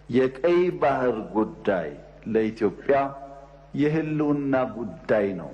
የቀይ ባህር ጉዳይ ለኢትዮጵያ የህልውና ጉዳይ ነው።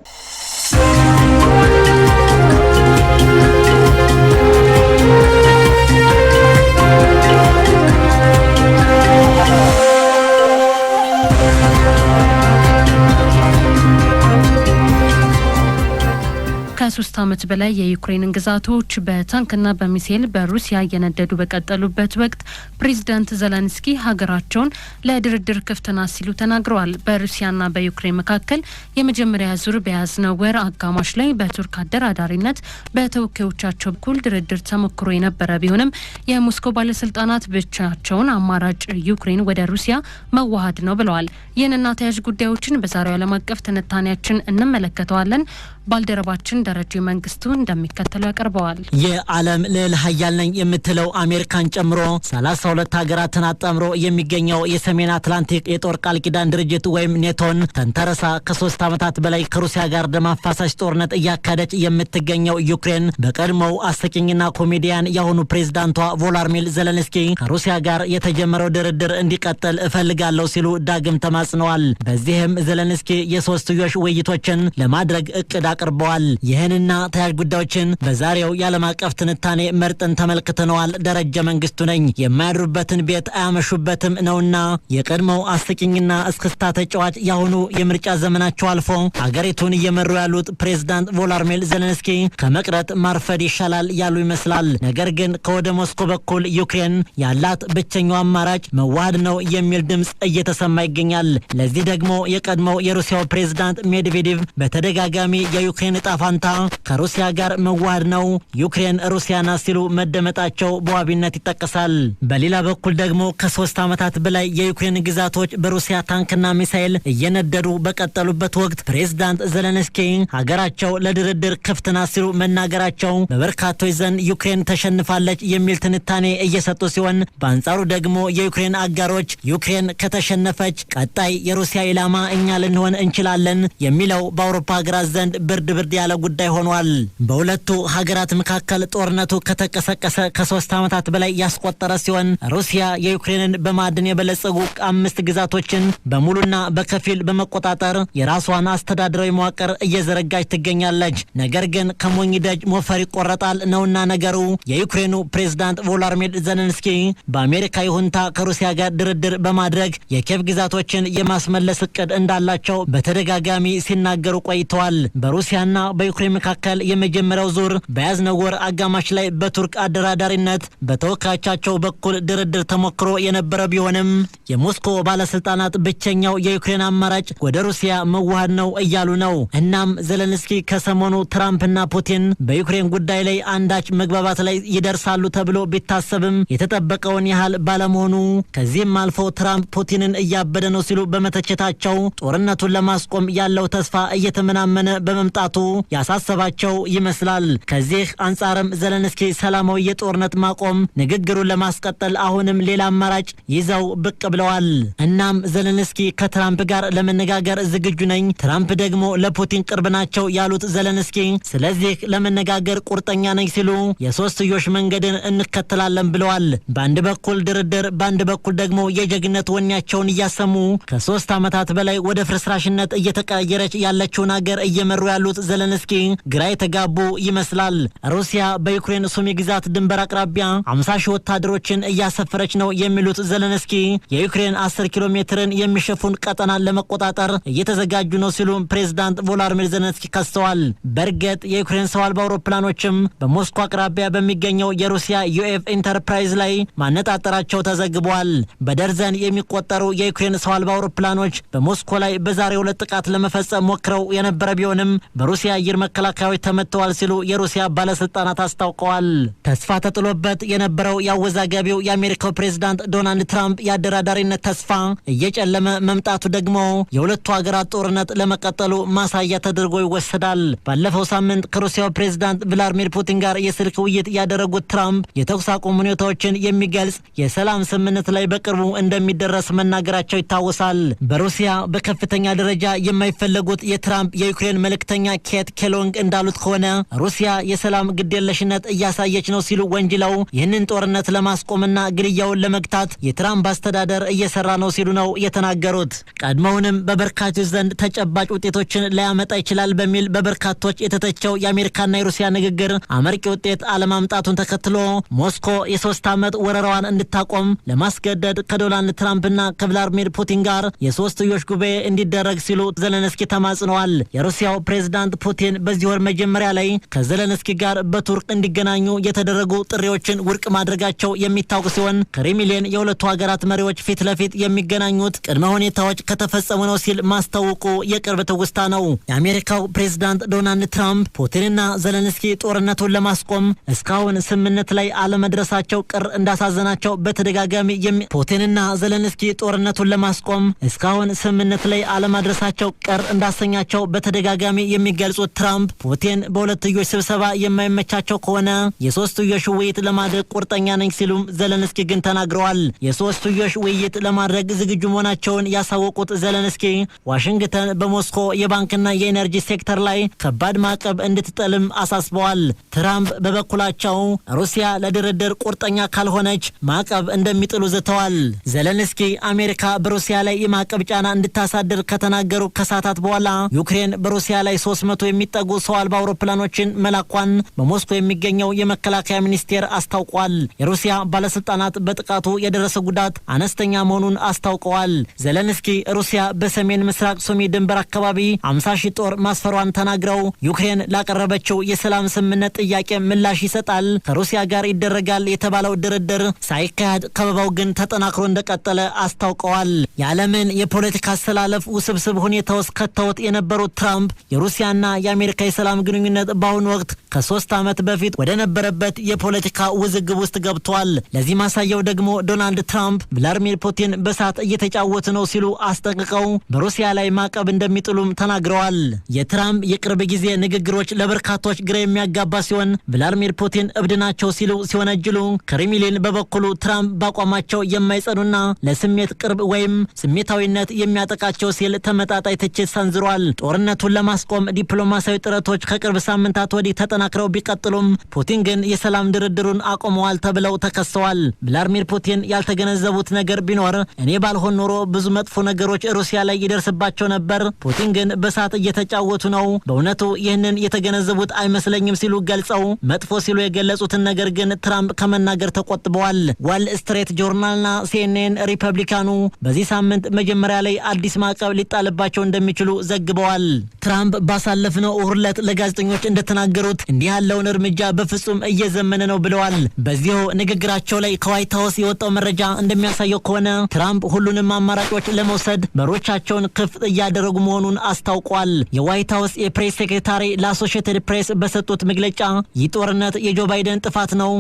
ከ3 ዓመት በላይ የዩክሬንን ግዛቶች በታንክና በሚሳኤል በሩሲያ እየነደዱ በቀጠሉበት ወቅት ፕሬዝዳንት ዘለንስኪ ሀገራቸውን ለድርድር ክፍት ናት ሲሉ ተናግረዋል። በሩሲያና በዩክሬን መካከል የመጀመሪያ ዙር በያዝነው ወር አጋማሽ ላይ በቱርክ አደራዳሪነት በተወካዮቻቸው በኩል ድርድር ተሞክሮ የነበረ ቢሆንም የሞስኮ ባለስልጣናት ብቻቸውን አማራጭ ዩክሬን ወደ ሩሲያ መዋሃድ ነው ብለዋል። ይህንና ተያያዥ ጉዳዮችን በዛሬው ዓለም አቀፍ ትንታኔያችን እንመለከተዋለን። ባልደረባችን ደረጀ መንግስቱ እንደሚከተለው ያቀርበዋል። የዓለም ልዕለ ኃያል ነኝ የምትለው አሜሪካን ጨምሮ 32 ሀገራትን አጣምሮ የሚገኘው የሰሜን አትላንቲክ የጦር ቃል ኪዳን ድርጅት ወይም ኔቶን ተንተረሳ ከ3 ዓመታት በላይ ከሩሲያ ጋር ደም አፋሳሽ ጦርነት እያካሄደች የምትገኘው ዩክሬን በቀድሞው አስቂኝና ኮሜዲያን የአሁኑ ፕሬዝዳንቷ ቮሎዲሚር ዘለንስኪ ከሩሲያ ጋር የተጀመረው ድርድር እንዲቀጥል እፈልጋለሁ ሲሉ ዳግም ተማጽነዋል። በዚህም ዘለንስኪ የሶስትዮሽ ውይይቶችን ለማድረግ እቅድ አቅርበዋል። ይህንና ተያያዥ ጉዳዮችን በዛሬው የዓለም አቀፍ ትንታኔ መርጠን ተመልክተነዋል። ደረጀ መንግስቱ ነኝ። የማያድሩበትን ቤት አያመሹበትም ነውና የቀድሞው አስቂኝና እስክስታ ተጫዋች ያሁኑ የምርጫ ዘመናቸው አልፎ ሀገሪቱን እየመሩ ያሉት ፕሬዝዳንት ቮሎዲሚር ዘለንስኪ ከመቅረት ማርፈድ ይሻላል ያሉ ይመስላል። ነገር ግን ከወደ ሞስኮ በኩል ዩክሬን ያላት ብቸኛው አማራጭ መዋሃድ ነው የሚል ድምጽ እየተሰማ ይገኛል። ለዚህ ደግሞ የቀድሞው የሩሲያው ፕሬዝዳንት ሜድቬዴቭ በተደጋጋሚ የዩክሬን ዕጣ ፈንታ ከሩሲያ ጋር መዋሃድ ነው፣ ዩክሬን ሩሲያ ናት ሲሉ መደመጣቸው በዋቢነት ይጠቀሳል። በሌላ በኩል ደግሞ ከ3 ዓመታት በላይ የዩክሬን ግዛቶች በሩሲያ ታንክና ሚሳኤል እየነደዱ በቀጠሉበት ወቅት ፕሬዝዳንት ዘለንስኪ ሀገራቸው ለድርድር ክፍት ናት ሲሉ መናገራቸው በበርካቶች ዘንድ ዩክሬን ተሸንፋለች የሚል ትንታኔ እየሰጡ ሲሆን፣ በአንጻሩ ደግሞ የዩክሬን አጋሮች ዩክሬን ከተሸነፈች ቀጣይ የሩሲያ ኢላማ እኛ ልንሆን እንችላለን የሚለው በአውሮፓ ሀገራት ዘንድ ብርድ ያለ ጉዳይ ሆኗል። በሁለቱ ሀገራት መካከል ጦርነቱ ከተቀሰቀሰ ከ3 ዓመታት በላይ ያስቆጠረ ሲሆን ሩሲያ የዩክሬንን በማዕድን የበለጸጉ 5 ግዛቶችን በሙሉና በከፊል በመቆጣጠር የራሷን አስተዳደራዊ መዋቅር እየዘረጋች ትገኛለች። ነገር ግን ከሞኝ ደጅ ሞፈር ይቆረጣል ነውና ነገሩ። የዩክሬኑ ፕሬዝዳንት ቮሎዲሚር ዘለንስኪ በአሜሪካ ይሁንታ ከሩሲያ ጋር ድርድር በማድረግ የኪየቭ ግዛቶችን የማስመለስ እቅድ እንዳላቸው በተደጋጋሚ ሲናገሩ ቆይተዋል። በሩሲያና በዩክሬን መካከል የመጀመሪያው ዙር በያዝነው ወር አጋማሽ ላይ በቱርክ አደራዳሪነት በተወካዮቻቸው በኩል ድርድር ተሞክሮ የነበረ ቢሆንም የሞስኮ ባለስልጣናት ብቸኛው የዩክሬን አማራጭ ወደ ሩሲያ መዋሃድ ነው እያሉ ነው። እናም ዘለንስኪ ከሰሞኑ ትራምፕና ፑቲን በዩክሬን ጉዳይ ላይ አንዳች መግባባት ላይ ይደርሳሉ ተብሎ ቢታሰብም የተጠበቀውን ያህል ባለመሆኑ ከዚህም አልፎ ትራምፕ ፑቲንን እያበደ ነው ሲሉ በመተቸታቸው ጦርነቱን ለማስቆም ያለው ተስፋ እየተመናመነ በመምጣቱ ያሳሰባቸው ይመስላል። ከዚህ አንጻርም ዘለንስኪ ሰላማዊ የጦርነት ማቆም ንግግሩን ለማስቀጠል አሁንም ሌላ አማራጭ ይዘው ብቅ ብለዋል። እናም ዘለንስኪ ከትራምፕ ጋር ለመነጋገር ዝግጁ ነኝ፣ ትራምፕ ደግሞ ለፑቲን ቅርብ ናቸው ያሉት ዘለንስኪ ስለዚህ ለመነጋገር ቁርጠኛ ነኝ ሲሉ የሶስትዮሽ መንገድን እንከተላለን ብለዋል። በአንድ በኩል ድርድር፣ በአንድ በኩል ደግሞ የጀግነት ወኔያቸውን እያሰሙ ከ3 ዓመታት በላይ ወደ ፍርስራሽነት እየተቀየረች ያለችውን ሀገር እየመሩ ያሉት ዘለንስኪ ግራ የተጋቡ ይመስላል። ሩሲያ በዩክሬን ሱሚ ግዛት ድንበር አቅራቢያ 50 ሺህ ወታደሮችን እያሰፈረች ነው የሚሉት ዘለንስኪ የዩክሬን 10 ኪሎ ሜትርን የሚሸፉን ቀጠናን ለመቆጣጠር እየተዘጋጁ ነው ሲሉ ፕሬዝዳንት ቮሎዲሚር ዘለንስኪ ከሰዋል። በእርግጥ የዩክሬን ሰው አልባ አውሮፕላኖችም በሞስኮ አቅራቢያ በሚገኘው የሩሲያ ዩኤፍ ኢንተርፕራይዝ ላይ ማነጣጠራቸው ተዘግቧል። በደርዘን የሚቆጠሩ የዩክሬን ሰው አልባ አውሮፕላኖች በሞስኮ ላይ በዛሬው ዕለት ጥቃት ለመፈጸም ሞክረው የነበረ ቢሆንም በሩሲያ አየር መከላከያዎች ተመተዋል ሲሉ የሩሲያ ባለስልጣናት አስታውቀዋል። ተስፋ ተጥሎበት የነበረው ያወዛጋቢው የአሜሪካው ፕሬዝዳንት ዶናልድ ትራምፕ የአደራዳሪነት ተስፋ እየጨለመ መምጣቱ ደግሞ የሁለቱ ሀገራት ጦርነት ለመቀጠሉ ማሳያ ተደርጎ ይወሰዳል። ባለፈው ሳምንት ከሩሲያው ፕሬዝዳንት ቭላዲሚር ፑቲን ጋር የስልክ ውይይት ያደረጉት ትራምፕ የተኩስ አቁም ሁኔታዎችን የሚገልጽ የሰላም ስምምነት ላይ በቅርቡ እንደሚደረስ መናገራቸው ይታወሳል። በሩሲያ በከፍተኛ ደረጃ የማይፈለጉት የትራምፕ የዩክሬን መልእክተኛ ኬት ኬሎንግ እንዳሉት ከሆነ ሩሲያ የሰላም ግዴለሽነት እያሳየች ነው ሲሉ ወንጅለው ይህንን ጦርነት ለማስቆምና ግድያውን ለመግታት የትራምፕ አስተዳደር እየሰራ ነው ሲሉ ነው የተናገሩት። ቀድሞውንም በበርካቶች ዘንድ ተጨባጭ ውጤቶችን ሊያመጣ ይችላል በሚል በበርካቶች የተተቸው የአሜሪካና የሩሲያ ንግግር አመርቂ ውጤት አለማምጣቱን ተከትሎ ሞስኮ የ3 ዓመት ወረራዋን እንድታቆም ለማስገደድ ከዶናልድ ትራምፕና ከቭላድሚር ፑቲን ጋር የሶስትዮሽ ጉባኤ እንዲደረግ ሲሉ ዘለንስኪ ተማጽነዋል። የሩሲያው ፕሬዝዳንት ፑቲን በዚህ ወር መጀመሪያ ላይ ከዘለንስኪ ጋር በቱርክ እንዲገናኙ የተደረጉ ጥሪዎችን ውድቅ ማድረጋቸው የሚታወቅ ሲሆን ክሬምሊን የሁለቱ ሀገራት መሪዎች ፊት ለፊት የሚገናኙት ቅድመ ሁኔታዎች ከተፈጸሙ ነው ሲል ማስታወቁ የቅርብ ትውስታ ነው። የአሜሪካው ፕሬዝዳንት ዶናልድ ትራምፕ ፑቲንና ዘለንስኪ ጦርነቱን ለማስቆም እስካሁን ስምምነት ላይ አለመድረሳቸው ቅር እንዳሳዘናቸው በተደጋጋሚ ፑቲንና ዘለንስኪ ጦርነቱን ለማስቆም እስካሁን ስምምነት ላይ አለመድረሳቸው ቅር እንዳሰኛቸው በተደጋጋሚ የሚገልጹት ትራምፕ ፑቲን በሁለትዮሽ ስብሰባ የማይመቻቸው ከሆነ የሶስትዮሽ ውይይት ለማድረግ ቁርጠኛ ነኝ ሲሉም ዘለንስኪ ግን ተናግረዋል። የሶስትዮሽ ውይይት ለማድረግ ዝግጁ መሆናቸውን ያሳወቁት ዘለንስኪ ዋሽንግተን በሞስኮ የባንክና የኤነርጂ ሴክተር ላይ ከባድ ማዕቀብ እንድትጥልም አሳስበዋል። ትራምፕ በበኩላቸው ሩሲያ ለድርድር ቁርጠኛ ካልሆነች ማዕቀብ እንደሚጥሉ ዝተዋል። ዘለንስኪ አሜሪካ በሩሲያ ላይ የማዕቀብ ጫና እንድታሳድር ከተናገሩ ከሰዓታት በኋላ ዩክሬን በሩሲያ ላይ 300 የሚጠጉ ሰው አልባ አውሮፕላኖችን መላኳን በሞስኮ የሚገኘው የመከላከያ ሚኒስቴር አስታውቋል። የሩሲያ ባለስልጣናት በጥቃቱ የደረሰ ጉዳት አነስተኛ መሆኑን አስታውቀዋል። ዘለንስኪ ሩሲያ በሰሜን ምስራቅ ሱሚ ድንበር አካባቢ 50,000 ጦር ማስፈሯን ተናግረው ዩክሬን ላቀረበችው የሰላም ስምምነት ጥያቄ ምላሽ ይሰጣል፣ ከሩሲያ ጋር ይደረጋል የተባለው ድርድር ሳይካሄድ ከበባው ግን ተጠናክሮ እንደቀጠለ አስታውቀዋል። የዓለምን የፖለቲካ አሰላለፍ ውስብስብ ሁኔታ ውስጥ ከተውት የነበሩት ትራምፕ የሩሲያና የአሜሪካ የሰላም ግንኙነት በአሁኑ ወቅት ከ3 ዓመት በፊት ወደ ነበረበት የፖለቲካ ውዝግብ ውስጥ ገብቷል። ለዚህ ማሳያው ደግሞ ዶናልድ ትራምፕ ቭላድሚር ፑቲን በሳት እየተጫወቱ ነው ሲሉ አስጠንቅቀው በሩሲያ ላይ ማዕቀብ እንደሚጥሉም ተናግረዋል። የትራምፕ የቅርብ ጊዜ ንግግሮች ለበርካቶች ግራ የሚያጋባ ሲሆን ቭላድሚር ፑቲን እብድ ናቸው ሲሉ ሲወነጅሉ፣ ክሬምሊን በበኩሉ ትራምፕ ባቋማቸው የማይጸኑና ለስሜት ቅርብ ወይም ስሜታዊነት የሚያጠቃቸው ሲል ተመጣጣኝ ትችት ሰንዝሯል። ጦርነቱን ለማስቆም ዲፕሎማሲያዊ ጥረቶች ከቅርብ ሳምንታት ወዲህ ተጠናክረው ቢቀጥሉም ፑቲን ግን የሰላም ድርድሩን አቆመዋል ተብለው ተከሰዋል። ቭላድሚር ፑቲን ያልተገነዘቡት ነገር ቢኖር እኔ ባልሆን ኖሮ ብዙ መጥፎ ነገሮች ሩሲያ ላይ ይደርስባቸው ነበር፣ ፑቲን ግን በሳት እየተጫወቱ ነው፣ በእውነቱ ይህንን የተገነዘቡት አይመስለኝም ሲሉ ገልጸው መጥፎ ሲሉ የገለጹትን ነገር ግን ትራምፕ ከመናገር ተቆጥበዋል። ዋል ስትሬት ጆርናልና ሲኤንኤን ሪፐብሊካኑ በዚህ ሳምንት መጀመሪያ ላይ አዲስ ማዕቀብ ሊጣልባቸው እንደሚችሉ ዘግበዋል። ትራምፕ ባሳለፍነው እሁድ ዕለት ለጋዜጠኞች እንደተናገሩት እንዲህ ያለውን እርምጃ በፍጹም እየዘመነ ነው ብለዋል። በዚሁ ንግግራቸው ላይ ከዋይት ሀውስ የወጣው መረጃ እንደሚያሳየው ከሆነ ትራምፕ ሁሉንም አማራጮች ለመውሰድ በሮቻቸውን ክፍት እያደረጉ መሆኑን አስታውቋል። የዋይት ሀውስ የፕሬስ ሴክሬታሪ ለአሶሺየትድ ፕሬስ በሰጡት መግለጫ ይህ ጦርነት የጆ ባይደን ጥፋት ነው፣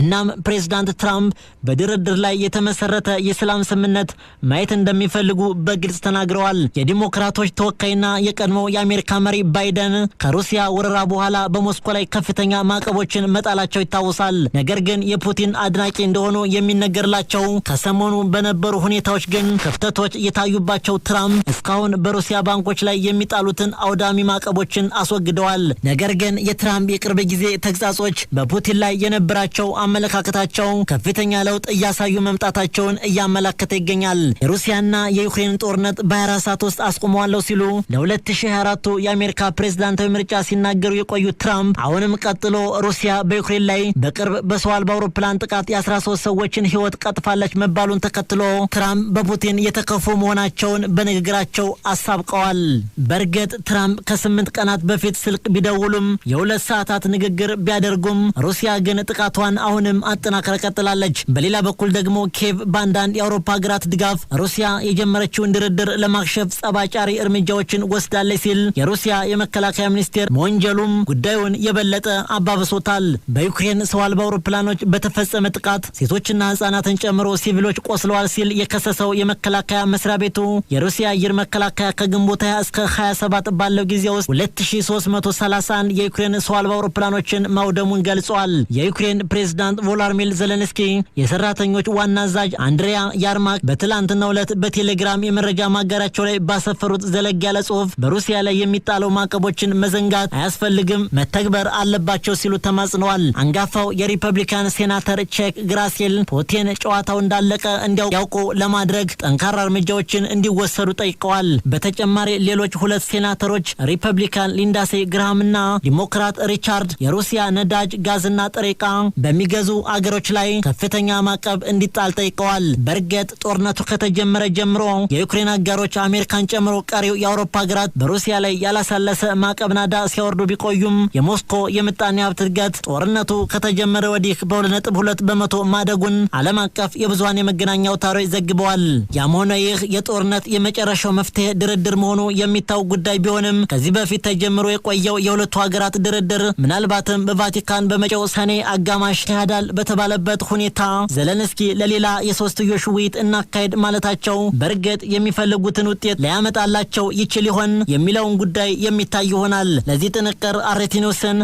እናም ፕሬዝዳንት ትራምፕ በድርድር ላይ የተመሰረተ የሰላም ስምምነት ማየት እንደሚፈልጉ በግልጽ ተናግረዋል። የዲሞክራቶች ተወካይና የቀድሞው የአሜሪካ መሪ ባይደን ከሩሲያ ወረራ በኋላ በሞስኮ ላይ ከፍተኛ ማዕቀቦችን መጣላቸው ይታወሳል። ነገር ግን የፑቲን አድናቂ እንደሆኑ የሚነገርላቸው ከሰሞኑ በነበሩ ሁኔታዎች ግን ክፍተቶች የታዩባቸው ትራምፕ እስካሁን በሩሲያ ባንኮች ላይ የሚጣሉትን አውዳሚ ማዕቀቦችን አስወግደዋል። ነገር ግን የትራምፕ የቅርብ ጊዜ ተግሳጾች በፑቲን ላይ የነበራቸው አመለካከታቸው ከፍተኛ ለውጥ እያሳዩ መምጣታቸውን እያመላከተ ይገኛል። የሩሲያና የዩክሬን ጦርነት በ24 ሰዓት ውስጥ አስቆመዋለሁ ሲሉ ለ2024 የአሜሪካ ፕሬዝዳንታዊ ምርጫ ሲናገሩ የቆዩት ትራምፕ አሁንም ቀጥሎ ሩሲያ በዩክሬን ላይ በቅርብ በሰው አልባ አውሮፕላን ጥቃት የ13 ሰዎችን ሕይወት ቀጥፋለች መባሉን ተከትሎ ትራምፕ በፑቲን የተከፉ መሆናቸውን በንግግራቸው አሳብቀዋል። በእርግጥ ትራምፕ ከ8 ቀናት በፊት ስልክ ቢደውሉም የ2 ሰዓታት ንግግር ቢያደርጉም ሩሲያ ግን ጥቃቷን አሁንም አጠናክራ ቀጥላለች። በሌላ በኩል ደግሞ ኬቭ በአንዳንድ የአውሮፓ ሀገራት ድጋፍ ሩሲያ የጀመረችውን ድርድር ለማክሸፍ ጸባጫሪ እርምጃዎችን ወስዳለች ሲል የሩሲያ የመከላከያ ሚኒስቴር መወንጀሉም ጉዳዩን የበለጠ አባብሶታል። በዩክሬን ሰው አልባ አውሮፕላኖች በተፈጸመ ጥቃት ሴቶችና ህጻናትን ጨምሮ ሲቪሎች ቆስለዋል ሲል የከሰሰው የመከላከያ መስሪያ ቤቱ የሩሲያ አየር መከላከያ ከግንቦት 20 እስከ 27 ባለው ጊዜ ውስጥ 2331 የዩክሬን ሰው አልባ አውሮፕላኖችን ማውደሙን ገልጿል። የዩክሬን ፕሬዝዳንት ቮሎዲሚር ዜሌንስኪ የሰራተኞች ዋና አዛዥ አንድሪያ ያርማክ በትላንትናው ዕለት በቴሌግራም የመረጃ ማጋራቸው ላይ ባሰፈሩት ዘለግ ያለ ጽሑፍ በሩሲያ ላይ የሚጣለው ማዕቀቦችን መዘንጋት አያስፈልግም፣ መተግበር አለባቸው ሲሉ ተማጽነዋል። አንጋፋው የሪፐብሊካን ሴናተር ቼክ ግራሴል ፑቲን ጨዋታው እንዳለቀ እንዲያውቁ ለማድረግ ጠንካራ እርምጃዎችን እንዲወሰዱ ጠይቀዋል። በተጨማሪ ሌሎች ሁለት ሴናተሮች ሪፐብሊካን ሊንዳሴ ግራሃምና ዲሞክራት ሪቻርድ የሩሲያ ነዳጅ ጋዝና ጥሬ ዕቃ በሚገዙ አገሮች ላይ ከፍተኛ ማዕቀብ እንዲጣል ጠይቀዋል። በርግጥ ጦርነቱ ከተጀመረ ጀምሮ የዩክሬን አጋሮች አሜሪካን ጨምሮ ቀሪው የአውሮፓ ሀገራት በሩሲያ ላይ ያላሳለሰ ማዕቀብ ናዳ ሲያወርዱ ቢቆዩም የሞስኮ የምጣኔ ሀብት እድገት ጦርነቱ ከተጀመረ ወዲህ በ2.2 በመቶ ማደጉን ዓለም አቀፍ የብዙሃን የመገናኛ አውታሮች ዘግበዋል። ያም ሆነ ይህ የጦርነት የመጨረሻው መፍትሄ ድርድር መሆኑ የሚታወቅ ጉዳይ ቢሆንም ከዚህ በፊት ተጀምሮ የቆየው የሁለቱ ሀገራት ድርድር ምናልባትም በቫቲካን በመጪው ሰኔ አጋማሽ ይካሄዳል በተባለበት ሁኔታ ዘለንስኪ ለሌላ የሶስትዮሽ ውይይት እናካሄድ ማለታቸው በርግጥ የሚፈልጉትን ውጤት ሊያመጣላቸው ይችል ይሆን የሚለውን ጉዳይ የሚታይ ይሆናል። ለዚህ ጥንቅር አርቲኒውስን